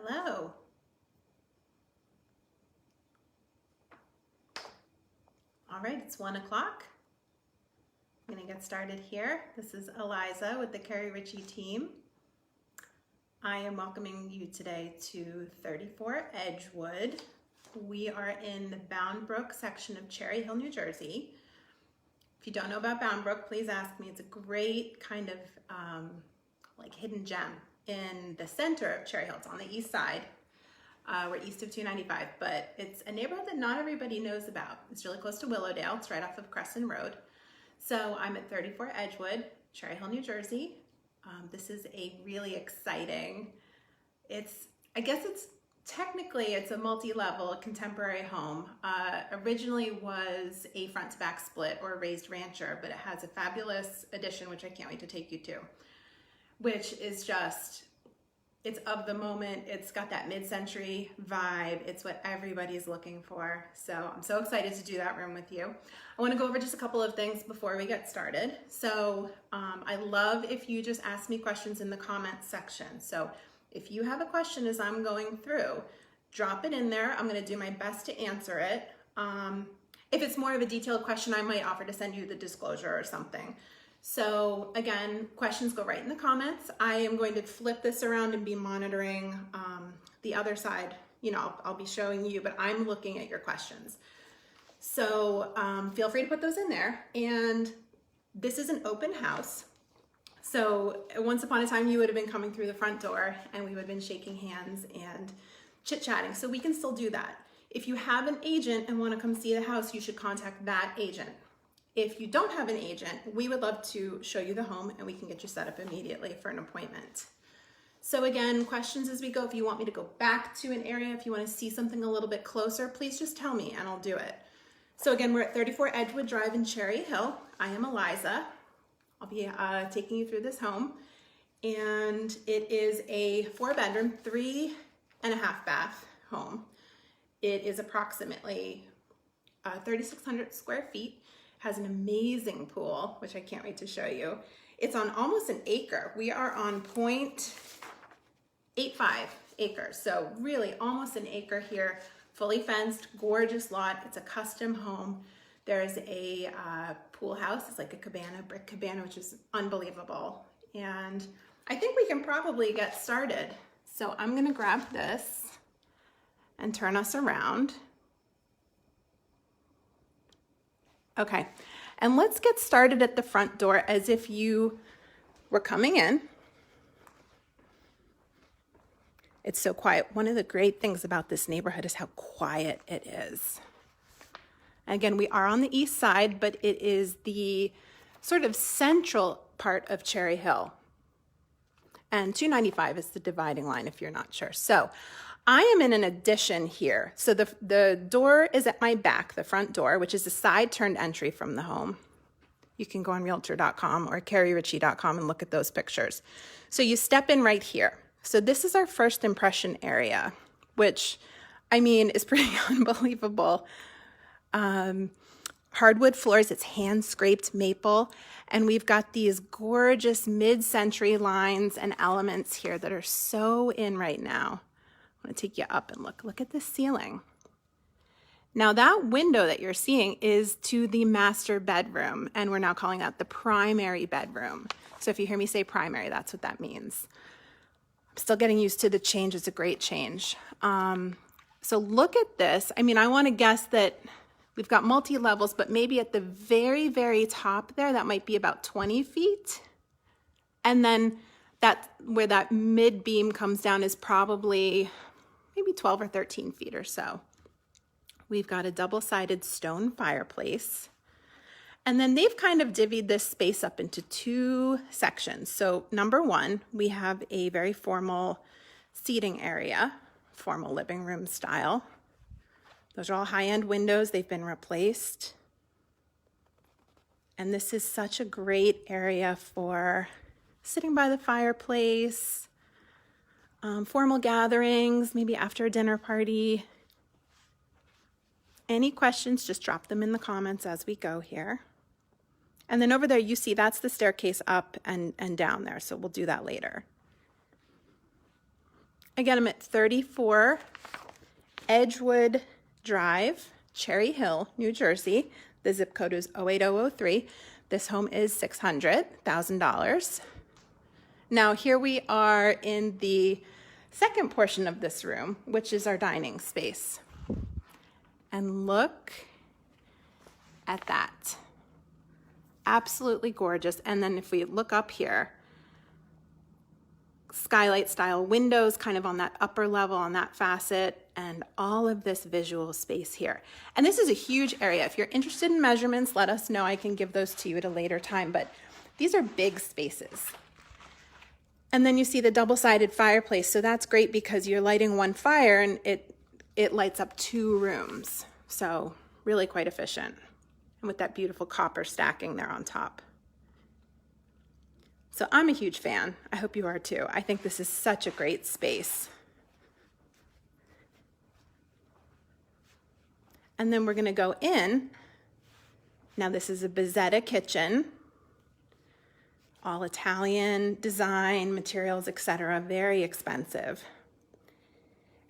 Hello. All right, it's 1 o'clock. I'm gonna get started here. This is Eliza with the Keri Ricci team. I am welcoming you today to 34 Edgewood. We are in the Boundbrook section of Cherry Hill, New Jersey. If you don't know about Boundbrook, please ask me. It's a great kind of like hidden gem in the center of Cherry Hill. It's on the east side. We're east of 295, but it's a neighborhood that not everybody knows about. It's really close to Willowdale. It's right off of Crescent Road. So I'm at 34 Edgewood, Cherry Hill, New Jersey. This is a really exciting, I guess it's technically a multi-level contemporary home. Originally was a front to back split or a raised rancher, but it has a fabulous addition, which I can't wait to take you to, which is just, it's of the moment. It's got that mid-century vibe. It's what everybody's looking for. So I'm so excited to do that room with you. I want to go over just a couple of things before we get started. So I love if you just ask me questions in the comments section. So if you have a question as I'm going through, drop it in there. I'm going to do my best to answer it. If it's more of a detailed question, I might offer to send you the disclosure or something. So again, questions go right in the comments. I am going to flip this around and be monitoring the other side. You know, I'll be showing you, but I'm looking at your questions. So feel free to put those in there. And this is an open house. So once upon a time, you would have been coming through the front door and we would have been shaking hands and chit-chatting. So we can still do that. If you have an agent and want to come see the house, you should contact that agent. If you don't have an agent, we would love to show you the home and we can get you set up immediately for an appointment. So again, questions as we go. If you want me to go back to an area, if you want to see something a little bit closer, please just tell me and I'll do it. So again, we're at 34 Edgewood Drive in Cherry Hill. I am Eliza. I'll be taking you through this home. And it is a 4-bedroom, 3.5 bath home. It is approximately 3,600 square feet. Has an amazing pool, which I can't wait to show you. It's on almost an acre. We are on 0.85 acres. So really almost an acre here, fully fenced, gorgeous lot. It's a custom home. There's a pool house. It's like a cabana, brick cabana, which is unbelievable. And I think we can probably get started. So I'm gonna grab this and turn us around. Okay, and let's get started at the front door as if you were coming in. It's so quiet. One of the great things about this neighborhood is how quiet it is. Again, we are on the east side, but it is the sort of central part of Cherry Hill. And 295 is the dividing line if you're not sure. So I am in an addition here. So the door is at my back, the front door, which is a side turned entry from the home. You can go on realtor.com or keriricci.com and look at those pictures. So you step in right here. So this is our first impression area, which I mean is pretty unbelievable. Hardwood floors, it's hand scraped maple. And we've got these gorgeous mid-century lines and elements here that are so in right now. I'm going to take you up and look at this ceiling. Now that window that you're seeing is to the master bedroom, and we're now calling that the primary bedroom. So if you hear me say primary, that's what that means. I'm still getting used to the change. It's a great change. So look at this. I mean, I want to guess that we've got multi-levels, but maybe at the very, very top there, that might be about 20 feet. And then where that mid beam comes down is probably maybe 12 or 13 feet or so. We've got a double-sided stone fireplace. And then they've kind of divvied this space up into 2 sections. So number 1, we have a very formal seating area, formal living room style. Those are all high-end windows. They've been replaced. And this is such a great area for sitting by the fireplace, formal gatherings, maybe after a dinner party. Any questions, just drop them in the comments as we go here. And then over there, you see that's the staircase up and down there. So we'll do that later. Again, I'm at 34 Edgewood Drive, Cherry Hill, New Jersey. The zip code is 08003. This home is $600,000. Now here we are in the second portion of this room, which is our dining space. And look at that. Absolutely gorgeous. And then if we look up here, skylight style windows kind of on that upper level on that facet, and all of this visual space here. And this is a huge area. If you're interested in measurements, let us know. I can give those to you at a later time, but these are big spaces. And then you see the double-sided fireplace. So that's great because you're lighting one fire and it lights up 2 rooms. So really quite efficient. And with that beautiful copper stacking there on top. So I'm a huge fan. I hope you are too. I think this is such a great space. And then we're gonna go in. Now this is a Bezzetta kitchen. All Italian design, materials, etc. Very expensive.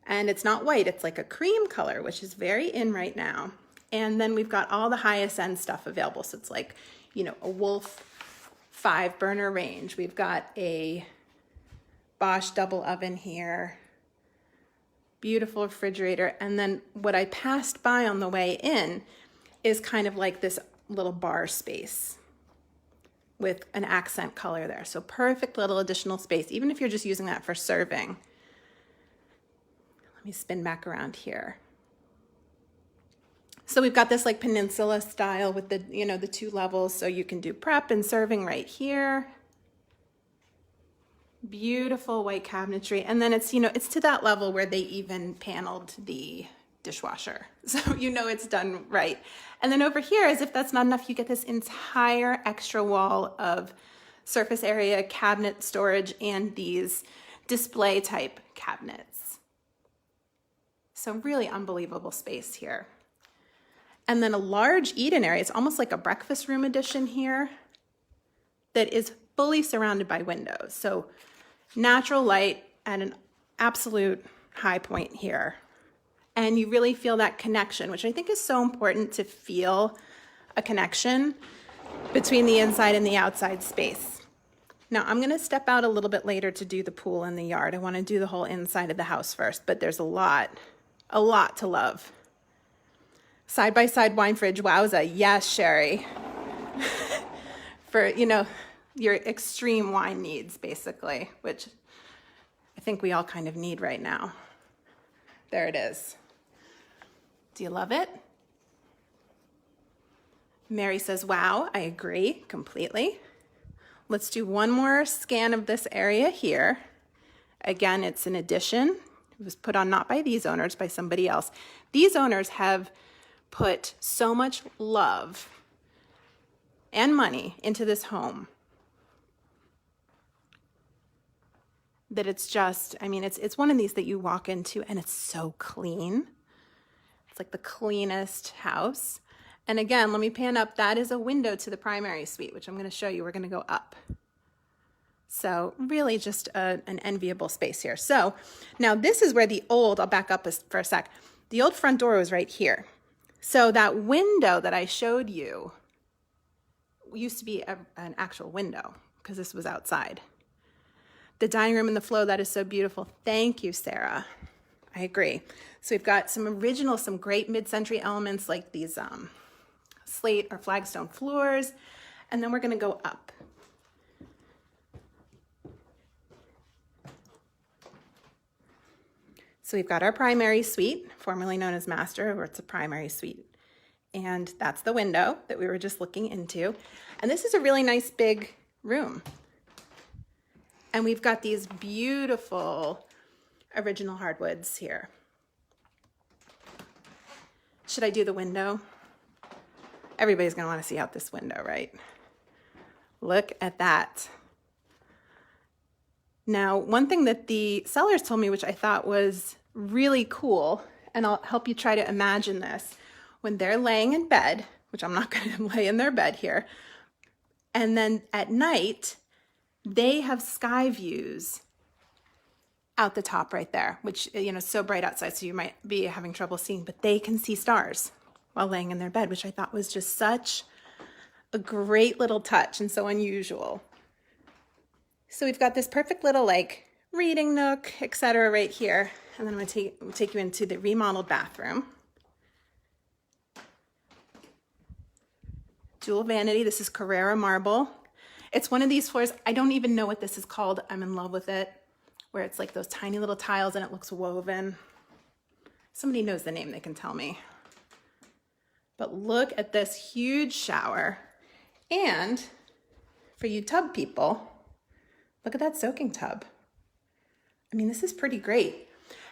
And it's not white, it's like a cream color, which is very in right now. And then we've got all the highest end stuff available. So it's like, you know, a Wolf 5-burner range. We've got a Bosch double oven here. Beautiful refrigerator. And then what I passed by on the way in is kind of like this little bar space with an accent color there. So perfect little additional space, even if you're just using that for serving. Let me spin back around here. So we've got this like peninsula style with the, you know, the 2 levels, so you can do prep and serving right here. Beautiful white cabinetry. And then it's, you know, it's to that level where they even paneled the dishwasher. So you know it's done right. And then over here, as if that's not enough, you get this entire extra wall of surface area, cabinet storage, and these display type cabinets. So really unbelievable space here. And then a large eat-in area. It's almost like a breakfast room addition here that is fully surrounded by windows. So natural light at an absolute high point here. And you really feel that connection, which I think is so important, to feel a connection between the inside and the outside space. Now I'm gonna step out a little bit later to do the pool in the yard. I wanna do the whole inside of the house first, but there's a lot to love. Side-by-side wine fridge, wowza, yes, Sherry. For, you know, your extreme wine needs, basically, which I think we all kind of need right now. There it is. Do you love it? Mary says, wow, I agree completely. Let's do one more scan of this area here. Again, it's an addition. It was put on not by these owners, by somebody else. These owners have put so much love and money into this home that it's just, I mean, it's one of these that you walk into and it's so clean. It's like the cleanest house. And again, let me pan up. That is a window to the primary suite, which I'm going to show you. We're going to go up. So really just an enviable space here. So now this is where the old, I'll back up for a sec. The old front door was right here. So that window that I showed you used to be an actual window because this was outside. The dining room and the flow, that is so beautiful. Thank you, Sarah. I agree. So we've got some great mid-century elements like these slate or flagstone floors. And then we're going to go up. So we've got our primary suite, formerly known as master, or it's a primary suite. And that's the window that we were just looking into. And this is a really nice big room. And we've got these beautiful original hardwoods here. Should I do the window? Everybody's gonna wanna see out this window, right? Look at that. Now, one thing that the sellers told me, which I thought was really cool, and I'll help you try to imagine this, when they're laying in bed, which I'm not gonna lay in their bed here, and then at night, they have sky views out the top right there, which, you know, is so bright outside, so you might be having trouble seeing, but they can see stars while laying in their bed, which I thought was just such a great little touch and so unusual. So we've got this perfect little like reading nook, etc. right here. And then I'm going to take you into the remodeled bathroom. Dual vanity. This is Carrara marble. It's one of these floors. I don't even know what this is called. I'm in love with it, where it's like those tiny little tiles and it looks woven. Somebody knows the name, they can tell me. But look at this huge shower. And for you tub people, look at that soaking tub. I mean, this is pretty great.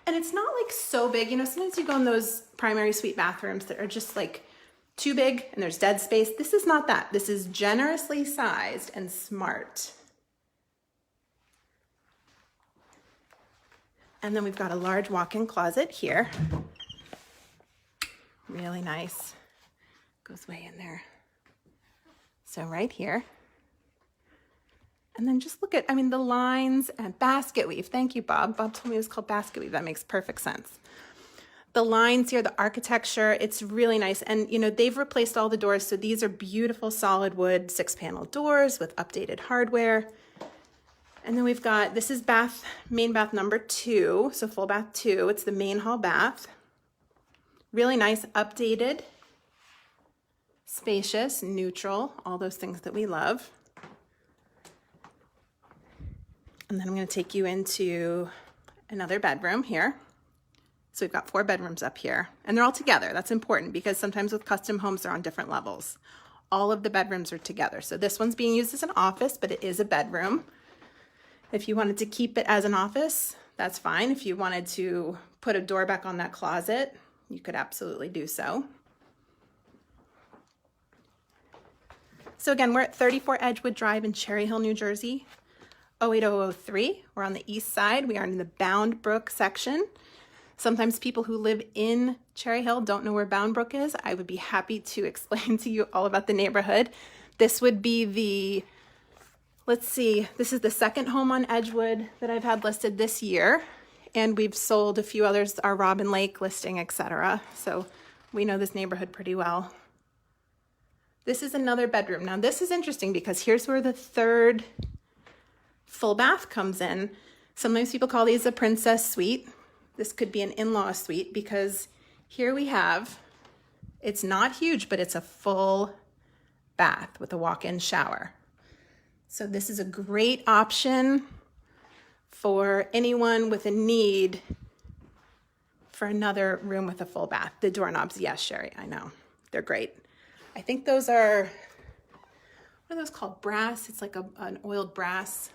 And it's not like so big. You know, sometimes you go in those primary suite bathrooms that are just like too big and there's dead space. This is not that. This is generously sized and smart. And then we've got a large walk-in closet here. Really nice. Goes way in there. So right here. And then just look at, I mean, the lines and basket weave. Thank you, Bob. Bob told me it was called basket weave. That makes perfect sense. The lines here, the architecture, it's really nice. And, you know, they've replaced all the doors. So these are beautiful solid wood 6-panel doors with updated hardware. And then we've got, this is main bath number 2. So full bath 2. It's the main hall bath. Really nice, updated, spacious, neutral, all those things that we love. And then I'm going to take you into another bedroom here. So we've got 4 bedrooms up here, and they're all together. That's important because sometimes with custom homes, they're on different levels. All of the bedrooms are together. So this one's being used as an office, but it is a bedroom. If you wanted to keep it as an office, that's fine. If you wanted to put a door back on that closet, you could absolutely do so. So again, we're at 34 Edgewood Drive in Cherry Hill, New Jersey, 08003. We're on the east side. We are in the Boundbrook section. Sometimes people who live in Cherry Hill don't know where Boundbrook is. I would be happy to explain to you all about the neighborhood. This would be the, let's see, this is the second home on Edgewood that I've had listed this year. And we've sold a few others, our Robin Lake listing, etc. So we know this neighborhood pretty well. This is another bedroom. Now this is interesting because here's where the 3rd full bath comes in. Sometimes people call these a princess suite. This could be an in-law suite because here we have, it's not huge, but it's a full bath with a walk-in shower. So this is a great option for anyone with a need for another room with a full bath. The doorknobs, yes, Sherry, I know. They're great. I think those are, what are those called? Brass. It's like an oiled brass.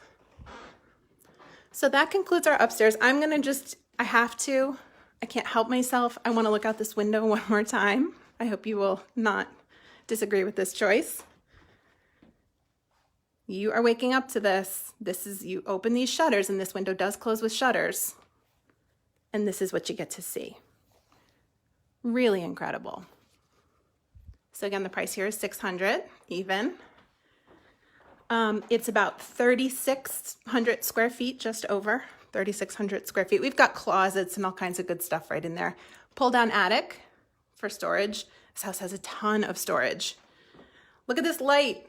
So that concludes our upstairs. I'm going to just, I can't help myself. I want to look out this window one more time. I hope you will not disagree with this choice. You are waking up to this. This is, you open these shutters and this window does close with shutters. And this is what you get to see. Really incredible. So again, the price here is $600 even. It's about 3,600 square feet, just over 3,600 square feet. We've got closets and all kinds of good stuff right in there. Pull down attic for storage. This house has a ton of storage. Look at this light.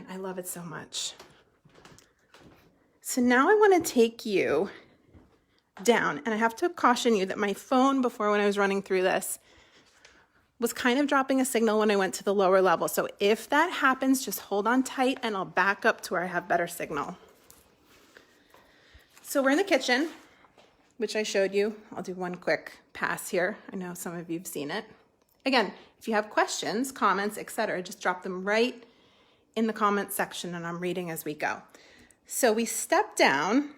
I love it so much. So now I want to take you down, and I have to caution you that my phone before, when I was running through this, was kind of dropping a signal when I went to the lower level. So if that happens, just hold on tight and I'll back up to where I have better signal. So we're in the kitchen, which I showed you. I'll do one quick pass here. I know some of you've seen it. Again, if you have questions, comments, etc., just drop them right in the comment section and I'm reading as we go. So we step down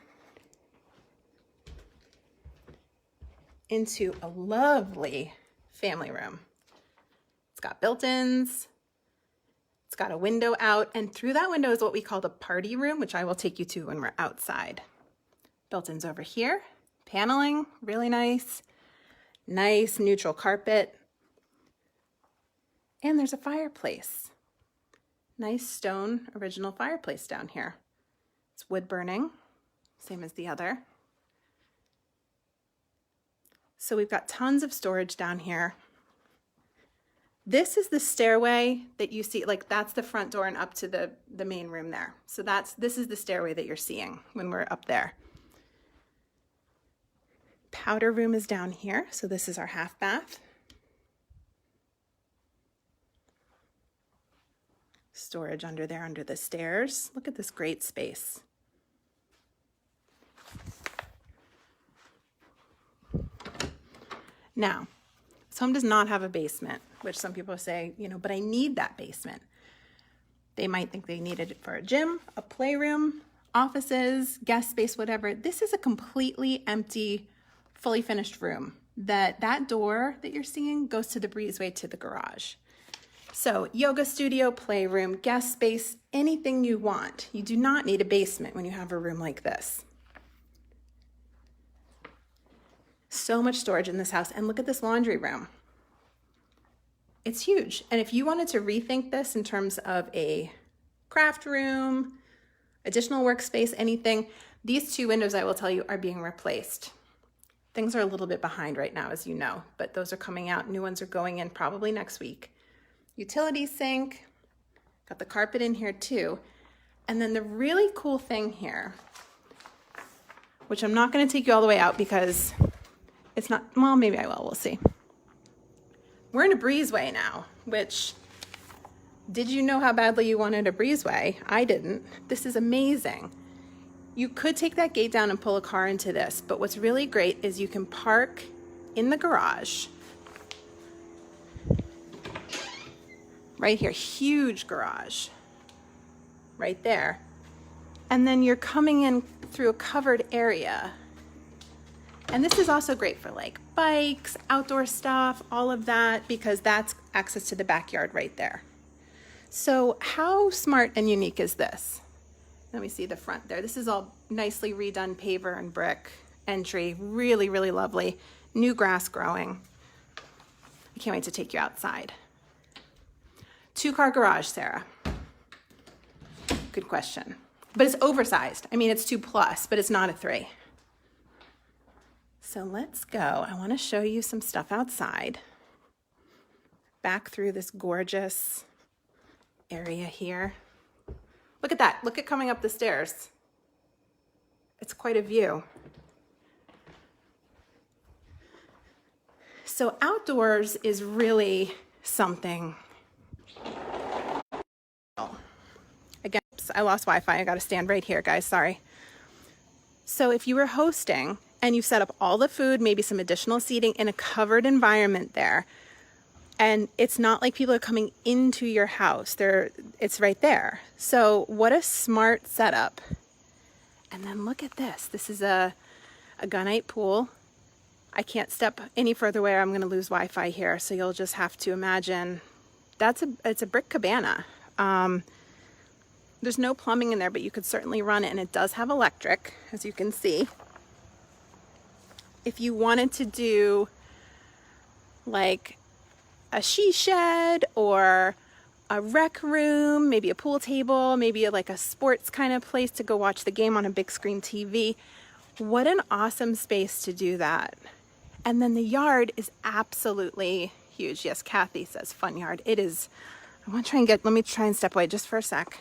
into a lovely family room. It's got built-ins, it's got a window out, and through that window is what we call the party room, which I will take you to when we're outside. Built-ins over here, paneling, really nice. Nice neutral carpet. And there's a fireplace. Nice stone original fireplace down here. It's wood burning, same as the other. So we've got tons of storage down here. This is the stairway that you see, like that's the front door and up to the main room there. So this is the stairway that you're seeing when we're up there. Powder room is down here, so this is our half bath. Storage under there, under the stairs. Look at this great space. Now, this home does not have a basement, which some people say, you know, but I need that basement. They might think they needed it for a gym, a playroom, offices, guest space, whatever. This is a completely empty, fully finished room. That door that you're seeing goes to the breezeway to the garage. So yoga studio, playroom, guest space, anything you want. You do not need a basement when you have a room like this. So much storage in this house. And look at this laundry room. It's huge. And if you wanted to rethink this in terms of a craft room, additional workspace, anything, these two windows, I will tell you, are being replaced. Things are a little bit behind right now, as you know, but those are coming out. New ones are going in probably next week. Utility sink, got the carpet in here too. And then the really cool thing here, which I'm not going to take you all the way out because it's not, well, maybe I will, we'll see. We're in a breezeway now, which, did you know how badly you wanted a breezeway? I didn't. This is amazing. You could take that gate down and pull a car into this, but what's really great is you can park in the garage. Right here, huge garage. Right there. And then you're coming in through a covered area. And this is also great for like bikes, outdoor stuff, all of that, because that's access to the backyard right there. So how smart and unique is this? Let me see the front there. This is all nicely redone paver and brick entry. Really, really lovely. New grass growing. I can't wait to take you outside. 2-car garage, Sarah. Good question. But it's oversized. I mean, it's 2+, but it's not a 3. So let's go. I want to show you some stuff outside. Back through this gorgeous area here. Look at that. Look at coming up the stairs. It's quite a view. So outdoors is really something. Again, I lost Wi-Fi. I got to stand right here, guys. Sorry. So if you were hosting and you set up all the food, maybe some additional seating in a covered environment there, and it's not like people are coming into your house. It's right there. So what a smart setup. And then look at this. This is a gunite pool. I can't step any further away or I'm going to lose Wi-Fi here. So you'll just have to imagine it's a brick cabana. There's no plumbing in there, but you could certainly run it, and it does have electric, as you can see. If you wanted to do like a she shed or a rec room, maybe a pool table, maybe like a sports kind of place to go watch the game on a big screen TV, what an awesome space to do that. And then the yard is absolutely huge. Yes, Kathy says fun yard. It is. Let me try and step away just for a sec.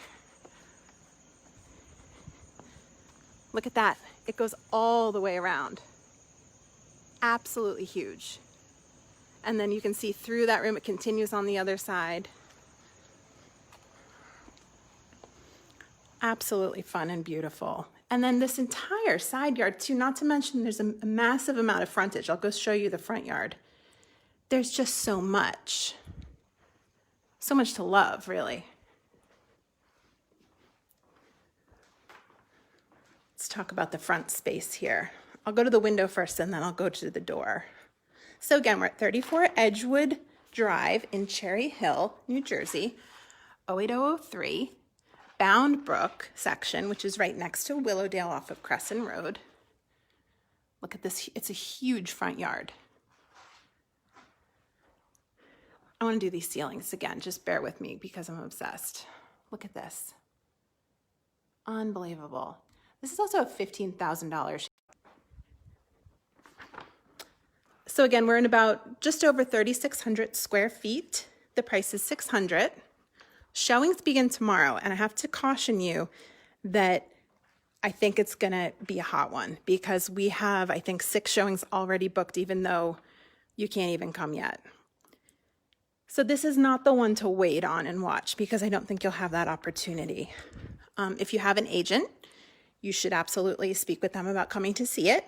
Look at that. It goes all the way around. Absolutely huge. And then you can see through that room, it continues on the other side. Absolutely fun and beautiful. And then this entire side yard too, not to mention there's a massive amount of frontage. I'll go show you the front yard. There's just so much to love, really. Let's talk about the front space here. I'll go to the window first and then I'll go to the door. So again, we're at 34 Edgewood Drive in Cherry Hill, New Jersey, 08003, Boundbrook section, which is right next to Willowdale off of Crescent Road. Look at this, it's a huge front yard. I want to do these ceilings again, just bear with me because I'm obsessed. Look at this. Unbelievable. This is also a $15,000. So again, we're in about just over 3,600 square feet. The price is $600. Showings begin tomorrow, and I have to caution you that I think it's gonna be a hot one because we have, I think, 6 showings already booked, even though you can't even come yet. So this is not the one to wait on and watch because I don't think you'll have that opportunity. If you have an agent, you should absolutely speak with them about coming to see it.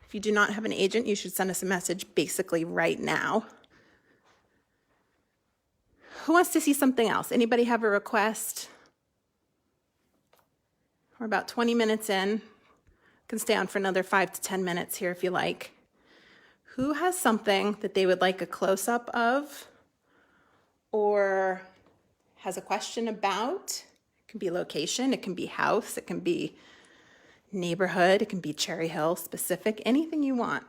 If you do not have an agent, you should send us a message basically right now. Who wants to see something else? Anybody have a request? We're about 20 minutes in. Can stay on for another 5 to 10 minutes here if you like. Who has something that they would like a close-up of or has a question about? It can be location, it can be house, it can be neighborhood, it can be Cherry Hill specific, anything you want.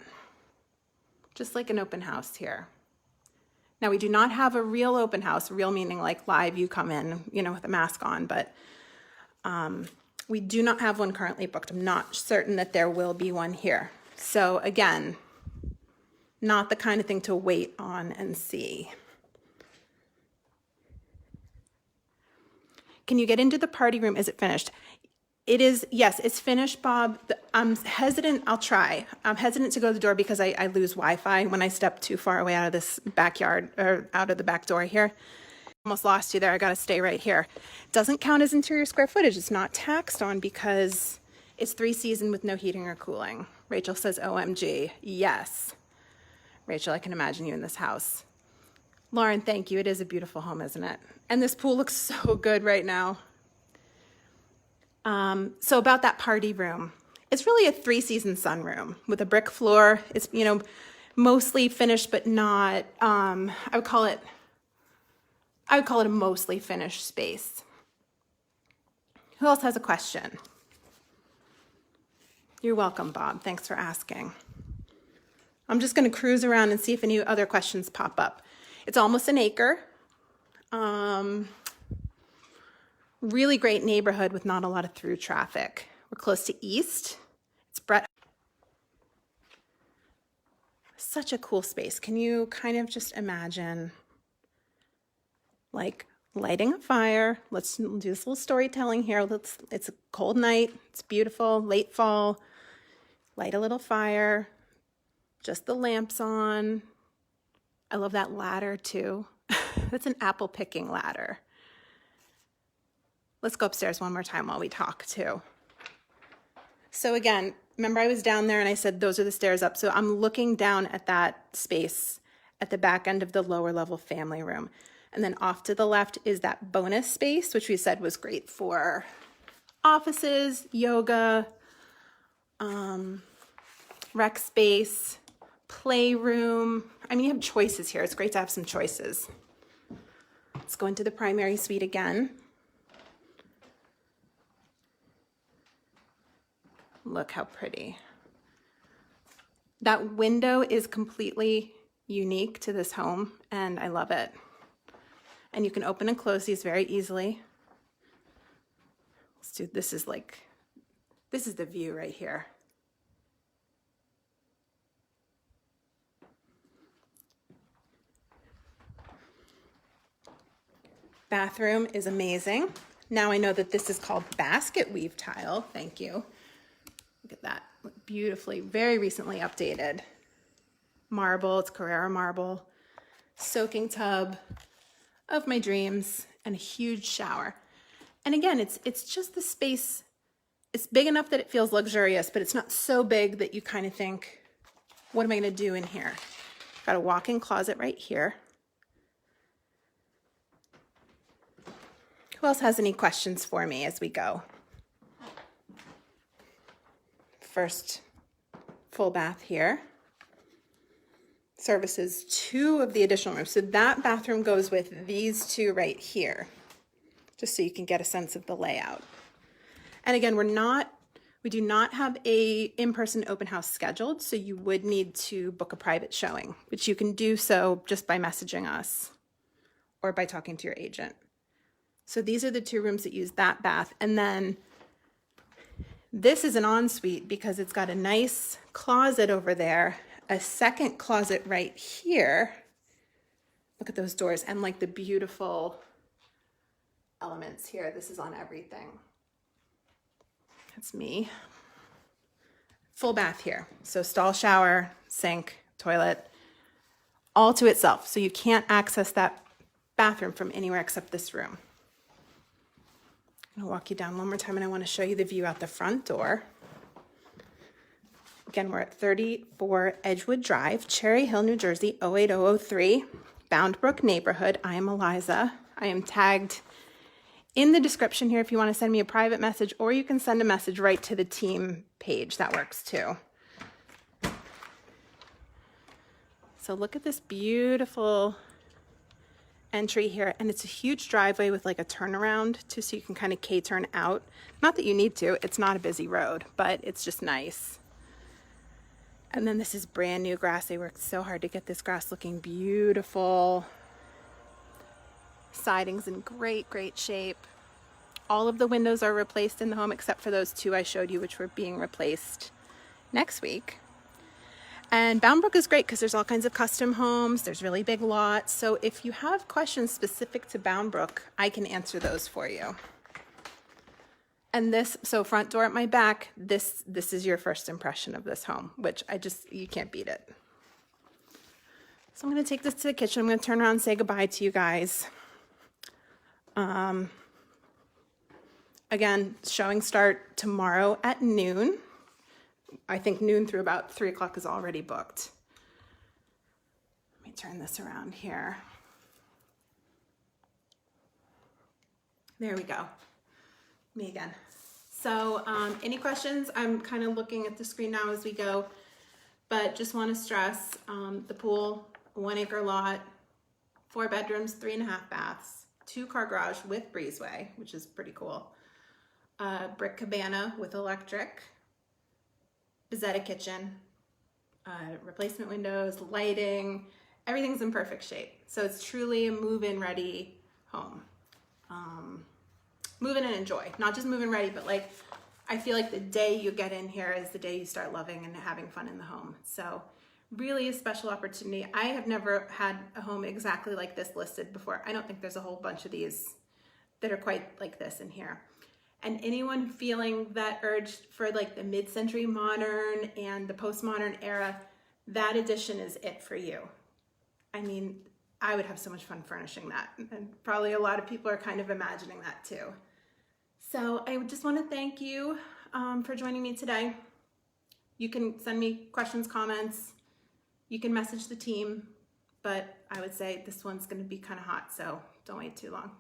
Just like an open house here. Now, we do not have a real open house, real meaning like live, you come in, with a mask on, but we do not have one currently booked. I'm not certain that there will be one here. So again, not the kind of thing to wait on and see. Can you get into the party room? Is it finished? It is, yes, it's finished, Bob. I'm hesitant, I'll try. I'm hesitant to go to the door because I lose Wi-Fi when I step too far away out of this backyard or out of the back door here. Almost lost you there, I gotta stay right here. Doesn't count as interior square footage. It's not taxed on because it's 3 season with no heating or cooling. Rachel says, OMG, yes. Rachel, I can imagine you in this house. Lauren, thank you. It is a beautiful home, isn't it? And this pool looks so good right now. So about that party room, it's really a 3 season sunroom with a brick floor. It's, mostly finished, but not, I would call it a mostly finished space. Who else has a question? You're welcome, Bob. Thanks for asking. I'm just going to cruise around and see if any other questions pop up. It's almost an acre. Really great neighborhood with not a lot of through traffic. We're close to East. It's Brett. Such a cool space. Can you kind of just imagine like lighting a fire? Let's do this little storytelling here. It's a cold night. It's beautiful, late fall. Light a little fire. Just the lamps on. I love that ladder too. That's an apple picking ladder. Let's go upstairs one more time while we talk too. So again, remember I was down there and I said those are the stairs up. So I'm looking down at that space at the back end of the lower level family room. And then off to the left is that bonus space, which we said was great for offices, yoga, rec space, playroom. I mean, you have choices here. It's great to have some choices. Let's go into the primary suite again. Look how pretty. That window is completely unique to this home, and I love it. And you can open and close these very easily. Let's do, this is the view right here. Bathroom is amazing. Now I know that this is called basket weave tile. Thank you. Look at that, beautifully, very recently updated. Marble, it's Carrara marble. Soaking tub of my dreams and a huge shower. And again, it's just the space. It's big enough that it feels luxurious, but it's not so big that you kind of think, what am I gonna do in here? Got a walk-in closet right here. Who else has any questions for me as we go? First full bath here. Services 2 of the additional rooms. So that bathroom goes with these 2 right here, just so you can get a sense of the layout. And again, we do not have a in-person open house scheduled, so you would need to book a private showing, which you can do so just by messaging us or by talking to your agent. So these are the 2 rooms that use that bath. And then This is an ensuite because it's got a nice closet over there, a second closet right here. Look at those doors and like the beautiful elements here. This is on everything. That's me. Full bath here. So stall, shower, sink, toilet, all to itself. So you can't access that bathroom from anywhere except this room. I'm gonna walk you down one more time and I wanna show you the view out the front door. Again, we're at 34 Edgewood Drive, Cherry Hill, New Jersey, 08003, Boundbrook neighborhood. I am Eliza. I am tagged in the description here if you wanna send me a private message, or you can send a message right to the team page. That works too. So look at this beautiful entry here, and it's a huge driveway with like a turnaround too, so you can kind of K-turn out. Not that you need to, it's not a busy road, but it's just nice. And then this is brand new grass. They worked so hard to get this grass looking beautiful. Siding's in great, great shape. All of the windows are replaced in the home except for those two I showed you, which were being replaced next week. And Boundbrook is great because there's all kinds of custom homes. There's really big lots. So if you have questions specific to Boundbrook, I can answer those for you. And this, so front door at my back, this is your first impression of this home, which you can't beat it. So I'm gonna take this to the kitchen. I'm gonna turn around and say goodbye to you guys. Again, showing start tomorrow at noon. I think noon through about 3 o'clock is already booked. Let me turn this around here. There we go. Me again. So any questions? I'm kind of looking at the screen now as we go, but just want to stress the pool, 1 acre lot, 4 bedrooms, 3.5 baths, 2-car garage with breezeway, which is pretty cool. Brick cabana with electric. Bezzetta kitchen, replacement windows, lighting, everything's in perfect shape. So it's truly a move-in ready home. Move in and enjoy, not just move-in ready, but like, I feel like the day you get in here is the day you start loving and having fun in the home. So really a special opportunity. I have never had a home exactly like this listed before. I don't think there's a whole bunch of these that are quite like this in here. And anyone feeling that urge for like the mid-century modern and the postmodern era, that addition is it for you. I mean, I would have so much fun furnishing that. And probably a lot of people are kind of imagining that too. So I just want to thank you for joining me today. You can send me questions, comments. You can message the team, but I would say this one's going to be kind of hot, so don't wait too long.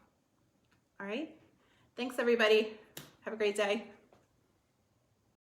All right. Thanks, everybody. Have a great day.